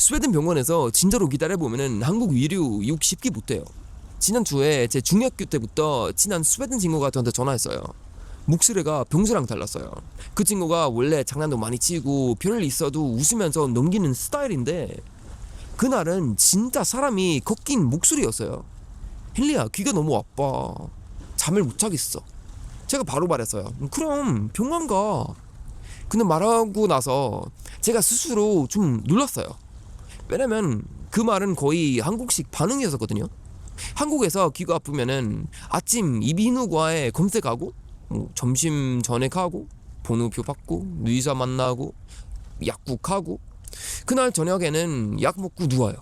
스웨덴 병원에서 진짜로 기다려보면은 한국 의료 이국 쉽게 못해요. 지난주에 제 중학교 때부터 친한 스웨덴 친구가 저한테 전화했어요. 목소리가 평소랑 달랐어요. 그 친구가 원래 장난도 많이 치고 별일 있어도 웃으면서 넘기는 스타일인데 그날은 진짜 사람이 꺾인 목소리였어요. 헨리야, 귀가 너무 아파. 잠을 못 자겠어. 제가 바로 말했어요. 그럼 병원 가. 근데 말하고 나서 제가 스스로 좀 놀랐어요. 왜냐면 그 말은 거의 한국식 반응이었거든요. 한국에서 귀가 아프면은 아침 이비인후과에 검색하고 점심 전에 가고 번호표 받고 의사 만나고 약국하고 그날 저녁에는 약 먹고 누워요.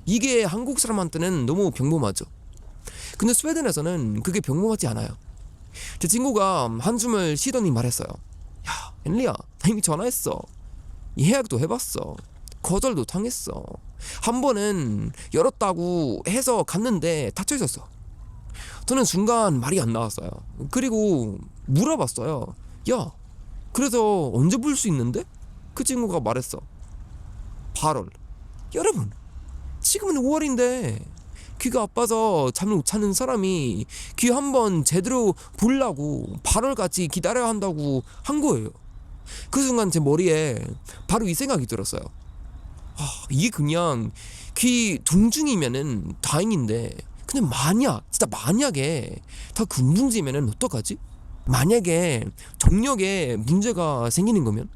이게 한국 사람한테는 너무 평범하죠. 근데 스웨덴에서는 그게 평범하지 않아요. 제 친구가 한숨을 쉬더니 말했어요. 야, 헨리야, 나 이미 전화했어. 예약도 해봤어. 거절도 당했어. 한 번은 열었다고 해서 갔는데 닫혀 있었어. 저는 순간 말이 안 나왔어요. 그리고 물어봤어요. 야, 그래서 언제 볼 수 있는데? 그 친구가 말했어. 8월. 여러분, 지금은 5월인데 귀가 아파서 잠을 못 자는 사람이 귀 한번 제대로 보려고 8월까지 기다려야 한다고 한 거예요. 그 순간 제 머리에 바로 이 생각이 들었어요. 이게 그냥 귀 동중이면은 다행인데 근데 진짜 만약에 다 금붕지면은 어떡하지? 만약에 정력에 문제가 생기는 거면,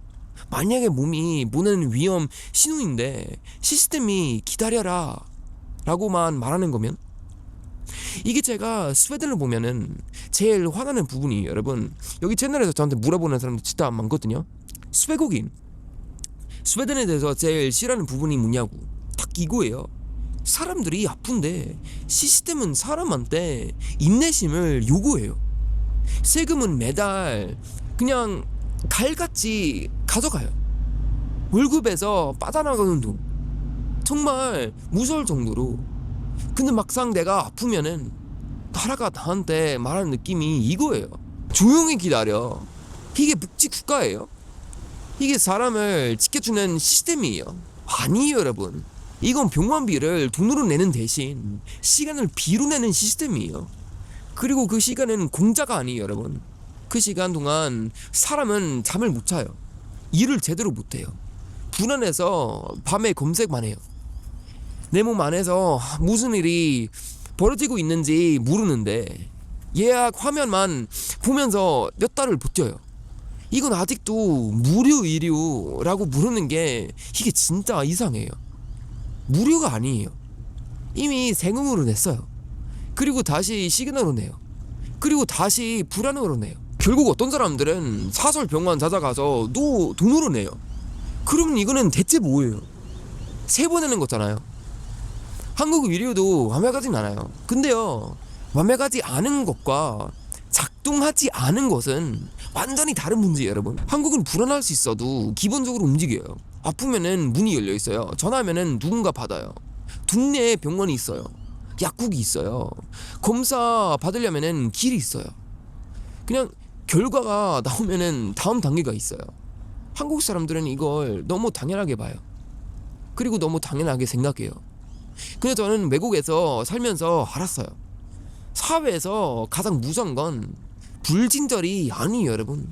만약에 몸이 보내는 위험 신호인데 시스템이 기다려라 라고만 말하는 거면, 이게 제가 스웨덴을 보면은 제일 화나는 부분이, 여러분 여기 채널에서 저한테 물어보는 사람들 진짜 많거든요. 스웨덴에 대해서 제일 싫어하는 부분이 뭐냐고, 딱 이거예요. 사람들이 아픈데 시스템은 사람한테 인내심을 요구해요. 세금은 매달 그냥 갈같이 가져가요. 월급에서 빠져나가는 돈 정말 무서울 정도로. 근데 막상 내가 아프면은 나라가 나한테 말하는 느낌이 이거예요. 조용히 기다려. 이게 복지 국가예요? 이게 사람을 지켜주는 시스템이에요? 아니에요, 여러분. 이건 병원비를 돈으로 내는 대신 시간을 비로 내는 시스템이에요. 그리고 그 시간은 공짜가 아니에요, 여러분. 그 시간 동안 사람은 잠을 못 자요. 일을 제대로 못 해요. 불안해서 밤에 검색만 해요. 내 몸 안에서 무슨 일이 벌어지고 있는지 모르는데 예약 화면만 보면서 몇 달을 버텨요. 이건 아직도 무료 의료라고 부르는 게 이게 진짜 이상해요. 무료가 아니에요. 이미 세금으로 냈어요. 그리고 다시 시그널로 내요. 그리고 다시 불안으로 내요. 결국 어떤 사람들은 사설 병원 찾아가서 또 돈으로 내요. 그러면 이거는 대체 뭐예요? 세 번 내는 거잖아요. 한국 의료도 완벽하진 않아요. 근데요, 완벽하지 않은 것과 작동하지 않은 것은 완전히 다른 문제예요, 여러분. 한국은 불안할 수 있어도 기본적으로 움직여요. 아프면은 문이 열려 있어요. 전화하면은 누군가 받아요. 동네에 병원이 있어요. 약국이 있어요. 검사 받으려면은 길이 있어요. 그냥 결과가 나오면은 다음 단계가 있어요. 한국 사람들은 이걸 너무 당연하게 봐요. 그리고 너무 당연하게 생각해요. 근데 저는 외국에서 살면서 알았어요. 사회에서 가장 무서운 건 불친절이 아니에요, 여러분.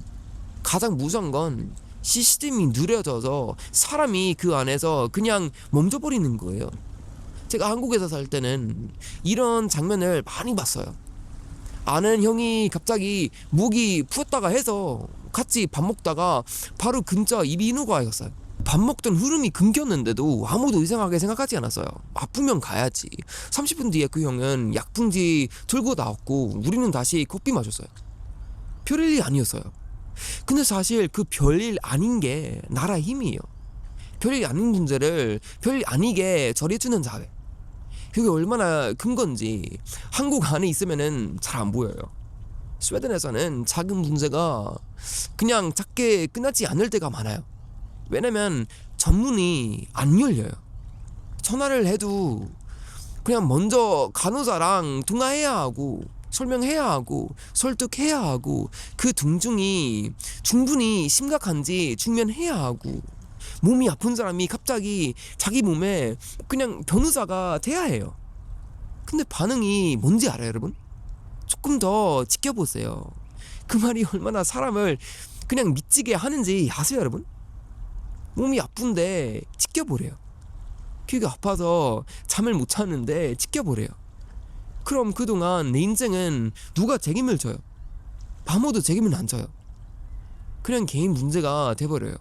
가장 무서운 건 시스템이 느려져서 사람이 그 안에서 그냥 멈춰버리는 거예요. 제가 한국에서 살 때는 이런 장면을 많이 봤어요. 아는 형이 갑자기 목이 부었다가 해서 같이 밥 먹다가 바로 근처 이비인후과에 갔어요. 밥 먹던 흐름이 끊겼는데도 아무도 이상하게 생각하지 않았어요. 아프면 가야지. 30분 뒤에 그 형은 약풍지 들고 나왔고 우리는 다시 커피 마셨어요. 별일이 아니었어요. 근데 사실 그 별일 아닌 게 나라 힘이에요. 별일 아닌 문제를 별일 아니게 처리해주는 사회. 그게 얼마나 큰 건지 한국 안에 있으면은 잘 안 보여요. 스웨덴에서는 작은 문제가 그냥 작게 끝나지 않을 때가 많아요. 왜냐면 전문이 안 열려요. 전화를 해도 그냥 먼저 간호사랑 통화해야 하고 설명해야 하고 설득해야 하고 그 등중이 충분히 심각한지 충면해야 하고 몸이 아픈 사람이 갑자기 자기 몸에 그냥 변호사가 돼야 해요. 근데 반응이 뭔지 알아요, 여러분? 조금 더 지켜보세요. 그 말이 얼마나 사람을 그냥 미치게 하는지 아세요, 여러분? 몸이 아픈데 지켜보래요. 귀가 아파서 잠을 못 자는데 지켜보래요. 그럼 그동안 내 인생은 누가 책임을 져요? 아무도 책임은 안 져요. 그냥 개인 문제가 돼버려요.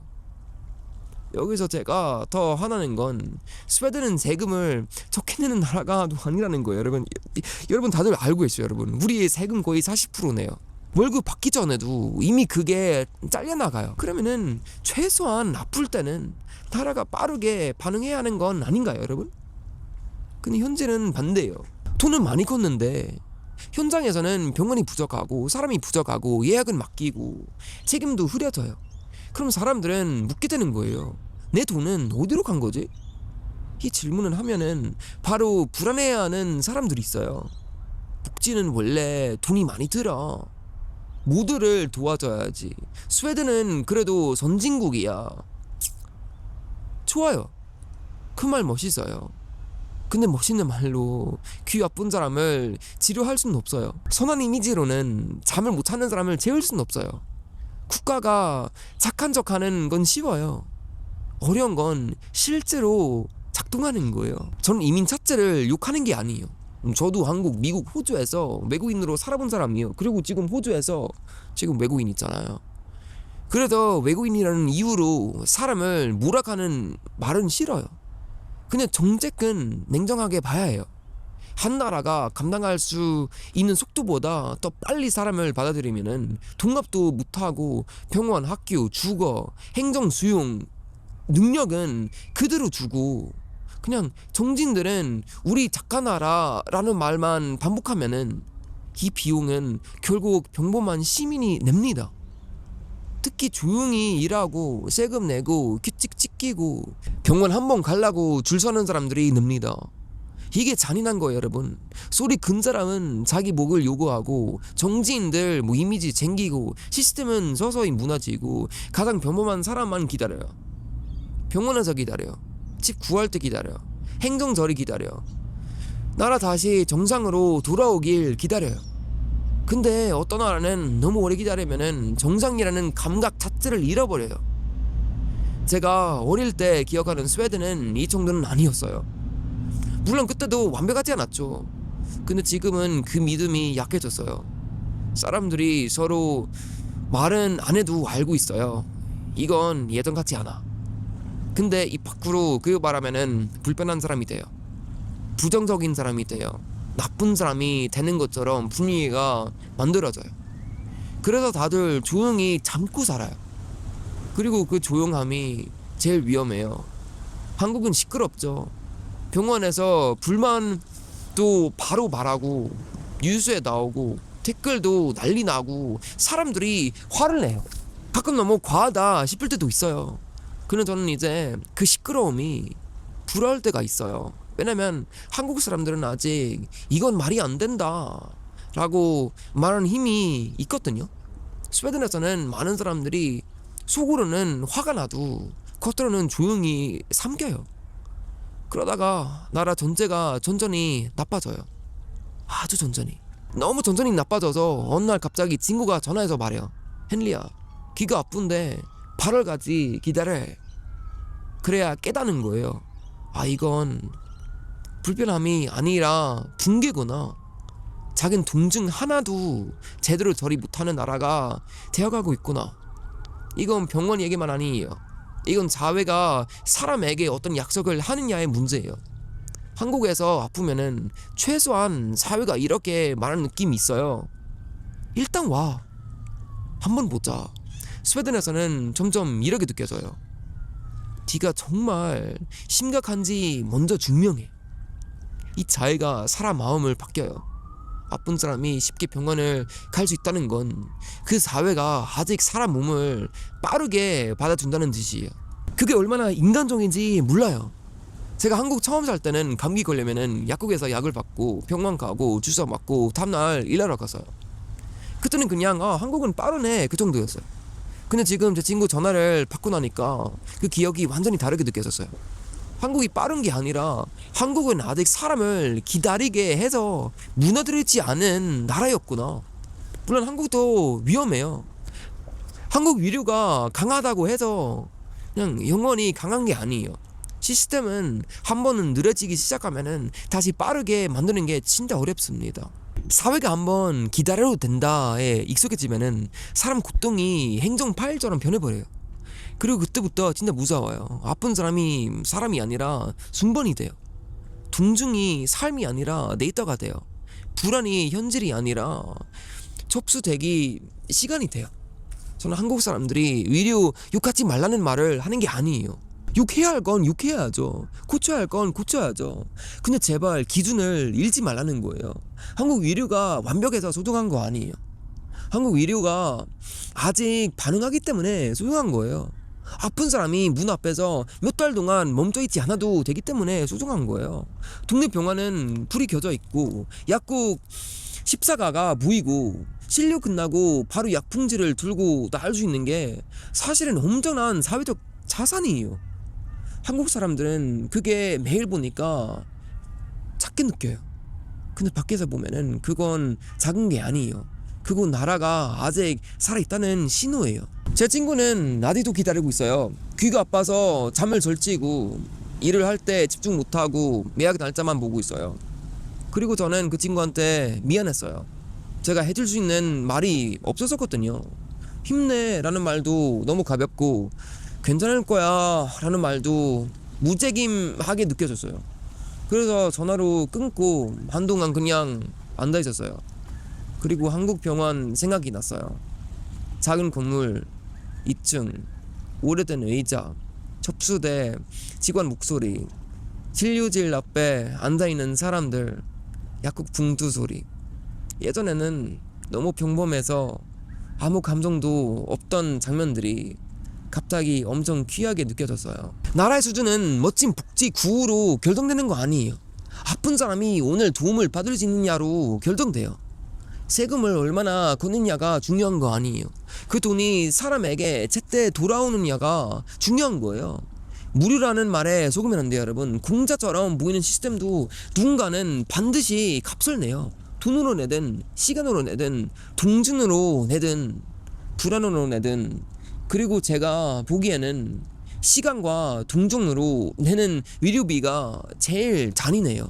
여기서 제가 더 화나는 건 스웨덴은 세금을 적게 내는 나라가 아니라는 거예요. 여러분 다들 알고 계시죠? 여러분, 우리의 세금 거의 40%네요. 월급 받기 전에도 이미 그게 잘려나가요. 그러면은 최소한 아플 때는 나라가 빠르게 반응해야 하는 건 아닌가요, 여러분? 근데 현재는 반대예요. 돈은 많이 컸는데 현장에서는 병원이 부족하고 사람이 부족하고 예약은 맡기고 책임도 흐려져요. 그럼 사람들은 묻게 되는 거예요. 내 돈은 어디로 간 거지? 이 질문을 하면은 바로 불안해하는 사람들이 있어요. 복지는 원래 돈이 많이 들어. 모두를 도와줘야지. 스웨덴은 그래도 선진국이야. 좋아요. 그 말 멋있어요. 근데 멋있는 말로 귀 아픈 사람을 치료할 수는 없어요. 선한 이미지로는 잠을 못 자는 사람을 재울 수는 없어요. 국가가 착한 척하는 건 쉬워요. 어려운 건 실제로 작동하는 거예요. 저는 이민 자체를 욕하는 게 아니에요. 저도 한국, 미국, 호주에서 외국인으로 살아본 사람이에요. 그리고 지금 호주에서 지금 외국인 있잖아요. 그래서 외국인이라는 이유로 사람을 몰아가는 말은 싫어요. 그냥 정책은 냉정하게 봐야 해요. 한 나라가 감당할 수 있는 속도보다 더 빨리 사람을 받아들이면은 동업도 못하고 병원, 학교, 주거, 행정 수용 능력은 그대로 주고 그냥 정진들은 우리 착한 나라라는 말만 반복하면은 이 비용은 결국 평범한 시민이 냅니다. 특히 조용히 일하고 세금 내고 규칙 지키고 병원 한 번 가려고 줄 서는 사람들이 냅니다. 이게 잔인한 거예요, 여러분. 소리 큰 사람은 자기 목을 요구하고 정치인들 이미지 챙기고 시스템은 서서히 무너지고 가장 평범한 사람만 기다려요. 병원에서 기다려요. 집 구할 때 기다려요. 행정절이 기다려요. 나라 다시 정상으로 돌아오길 기다려요. 근데 어떤 나라는 너무 오래 기다리면은 정상이라는 감각 자체를 잃어버려요. 제가 어릴 때 기억하는 스웨덴은 이 정도는 아니었어요. 물론 그때도 완벽하지 않았죠. 근데 지금은 그 믿음이 약해졌어요. 사람들이 서로 말은 안 해도 알고 있어요. 이건 예전 같지 않아. 근데 이 밖으로 그 말하면은 불편한 사람이 돼요. 부정적인 사람이 돼요. 나쁜 사람이 되는 것처럼 분위기가 만들어져요. 그래서 다들 조용히 참고 살아요. 그리고 그 조용함이 제일 위험해요. 한국은 시끄럽죠. 병원에서 불만도 바로 말하고 뉴스에 나오고 댓글도 난리 나고 사람들이 화를 내요. 가끔 너무 과하다 싶을 때도 있어요. 근데 저는 이제 그 시끄러움이 부러울 때가 있어요. 왜냐면 한국 사람들은 아직 이건 말이 안 된다 라고 말하는 힘이 있거든요. 스웨덴에서는 많은 사람들이 속으로는 화가 나도 겉으로는 조용히 삼겨요. 그러다가 나라 전체가 천천히 나빠져요. 아주 천천히. 너무 천천히 나빠져서 어느 날 갑자기 친구가 전화해서 말해요. 헨리야, 귀가 아픈데 8월까지 기다려. 그래야 깨닫는 거예요. 아, 이건 불편함이 아니라 붕괴구나. 작은 동증 하나도 제대로 처리 못하는 나라가 되어가고 있구나. 이건 병원 얘기만 아니에요. 이건 사회가 사람에게 어떤 약속을 하느냐의 문제예요. 한국에서 아프면은 최소한 사회가 이렇게 말하는 느낌이 있어요. 일단 와. 한번 보자. 스웨덴에서는 점점 이렇게 느껴져요. 네가 정말 심각한지 먼저 증명해. 이 자해가 사람 마음을 바뀌어요. 아픈 사람이 쉽게 병원을 갈 수 있다는 건 그 사회가 아직 사람 몸을 빠르게 받아준다는 뜻이에요. 그게 얼마나 인간적인지 몰라요. 제가 한국 처음 살 때는 감기 걸리면은 약국에서 약을 받고 병원 가고 주사 맞고 다음날 일하러 갔어요. 그때는 그냥 한국은 빠르네 그 정도였어요. 근데 지금 제 친구 전화를 받고 나니까 그 기억이 완전히 다르게 느껴졌어요. 한국이 빠른 게 아니라 한국은 아직 사람을 기다리게 해서 무너뜨리지 않은 나라였구나. 물론 한국도 위험해요. 한국 위류가 강하다고 해서 그냥 영원히 강한 게 아니에요. 시스템은 한 번은 느려지기 시작하면은 다시 빠르게 만드는 게 진짜 어렵습니다. 사회가 한번 기다려도 된다에 익숙해지면은 사람 고통이 행정 파일처럼 변해버려요. 그리고 그때부터 진짜 무서워요. 아픈 사람이 사람이 아니라 순번이 돼요. 동중이 삶이 아니라 데이터가 돼요. 불안이 현실이 아니라 접수되기 시간이 돼요. 저는 한국 사람들이 위료 욕하지 말라는 말을 하는 게 아니에요. 욕해야 할 건 욕해야죠. 고쳐야 할 건 고쳐야죠. 근데 제발 기준을 잃지 말라는 거예요. 한국 위료가 완벽해서 소중한 거 아니에요. 한국 위료가 아직 반응하기 때문에 소중한 거예요. 아픈 사람이 문 앞에서 몇 달 동안 멈춰있지 않아도 되기 때문에 소중한 거예요. 동네 병원은 불이 켜져 있고 약국 십사가가 보이고 진료 끝나고 바로 약품지를 들고 나갈 수 있는 게 사실은 엄청난 사회적 자산이에요. 한국 사람들은 그게 매일 보니까 작게 느껴요. 근데 밖에서 보면은 그건 작은 게 아니에요. 그건 나라가 아직 살아있다는 신호예요. 제 친구는 아직도 기다리고 있어요. 귀가 아파서 잠을 절치고 일을 할 때 집중 못하고 예약 날짜만 보고 있어요. 그리고 저는 그 친구한테 미안했어요. 제가 해줄 수 있는 말이 없었었거든요. 힘내 라는 말도 너무 가볍고 괜찮을 거야 라는 말도 무책임하게 느껴졌어요. 그래서 전화로 끊고 한동안 그냥 앉아 있었어요. 그리고 한국 병원 생각이 났어요. 작은 건물, 2층, 오래된 의자, 접수대, 직원 목소리, 진료실 앞에 앉아있는 사람들, 약국 붕두 소리. 예전에는 너무 평범해서 아무 감정도 없던 장면들이 갑자기 엄청 귀하게 느껴졌어요. 나라의 수준은 멋진 복지 구호로 결정되는 거 아니에요. 아픈 사람이 오늘 도움을 받을 수 있느냐로 결정돼요. 세금을 얼마나 걷느냐가 중요한 거 아니에요. 그 돈이 사람에게 제때 돌아오느냐가 중요한 거예요. 무료라는 말에 속으면 안 돼요, 여러분. 공짜처럼 보이는 시스템도 누군가는 반드시 값을 내요. 돈으로 내든 시간으로 내든 동전으로 내든 불안으로 내든. 그리고 제가 보기에는 시간과 동전으로 내는 의료비가 제일 잔인해요.